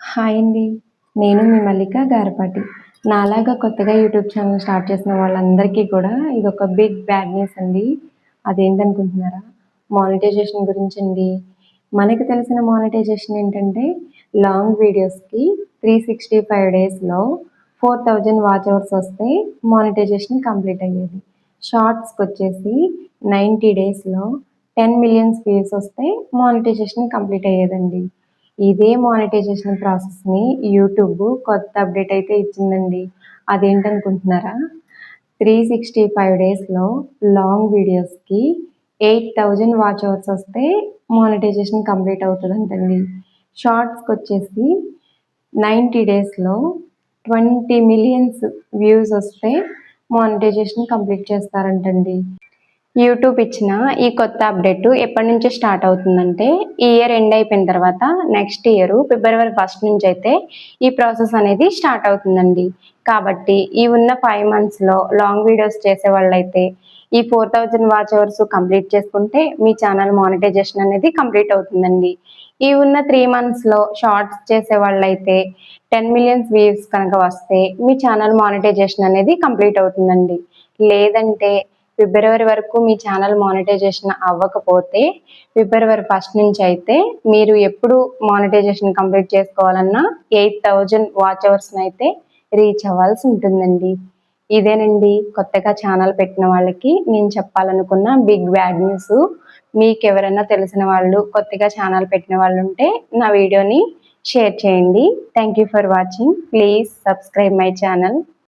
Hi అండి. నేను మీ మల్లిక గారపాటి. నాలాగా కొత్తగా యూట్యూబ్ ఛానల్ స్టార్ట్ చేసిన వాళ్ళందరికీ కూడా ఇదొక బిగ్ బ్యాడ్ న్యూస్ అండి. అదేంటనుకుంటున్నారా? మానిటైజేషన్ గురించండి. మనకు తెలిసిన మానిటైజేషన్ ఏంటంటే లాంగ్ వీడియోస్‌కి 365 డేస్‌లో 4000 వాచ్ అవర్స్ వస్తే మానిటైజేషన్ కంప్లీట్ అయ్యేది. షార్ట్స్‌కొచ్చేసి 90 డేస్‌లో 10 మిలియన్స్ వ్యూస్ వస్తే మానిటైజేషన్ కంప్లీట్ అయ్యేదండి. ఇదే మానిటైజేషన్ ప్రాసెస్‌ని యూట్యూబ్ కొత్త అప్డేట్ అయితే ఇచ్చిందండి. అదేంటనుకుంటున్నారా? 365 డేస్‌లో లాంగ్ వీడియోస్‌కి 8000 వాచ్ అవర్స్ వస్తే మానిటైజేషన్ కంప్లీట్ అవుతదంటండి. షార్ట్స్‌కొచ్చేసి 90 డేస్‌లో 20 మిలియన్స్ వ్యూస్ వస్తే మానిటైజేషన్ కంప్లీట్ చేస్తారంటండి. యూట్యూబ్ ఇచ్చిన ఈ కొత్త అప్డేట్ ఎప్పటి నుంచి స్టార్ట్ అవుతుందంటే ఈ ఇయర్ ఎండ్ అయిపోయిన తర్వాత నెక్స్ట్ ఇయర్ ఫిబ్రవరి 1 నుంచి అయితే ఈ ప్రాసెస్ అనేది స్టార్ట్ అవుతుందండి. కాబట్టి ఈ ఉన్న 5 మంత్స్లో లాంగ్ వీడియోస్ చేసే వాళ్ళైతే ఈ 4000 వాచ్ అవర్స్ కంప్లీట్ చేసుకుంటే మీ ఛానల్ మానిటైజేషన్ అనేది కంప్లీట్ అవుతుందండి. ఈ ఉన్న 3 మంత్స్లో షార్ట్స్ చేసే వాళ్ళైతే 10 మిలియన్స్ వ్యూస్ కనుక వస్తే మీ ఛానల్ మానిటైజేషన్ అనేది కంప్లీట్ అవుతుందండి. లేదంటే ఫిబ్రవరి వరకు మీ ఛానల్ మానిటైజేషన్ అవ్వకపోతే ఫిబ్రవరి 1 నుంచి అయితే మీరు ఎప్పుడు మానిటైజేషన్ కంప్లీట్ చేసుకోవాలన్నా 8000 వాచ్ అవర్స్ని అయితే రీచ్ అవ్వాల్సి ఉంటుందండి. ఇదేనండి కొత్తగా ఛానల్ పెట్టిన వాళ్ళకి నేను చెప్పాలనుకున్న బిగ్ బ్యాడ్ న్యూస్. మీకు ఎవరైనా తెలిసిన వాళ్ళు కొత్తగా ఛానల్ పెట్టిన వాళ్ళు ఉంటే నా వీడియోని షేర్ చేయండి. Thank you for watching. Please subscribe my channel.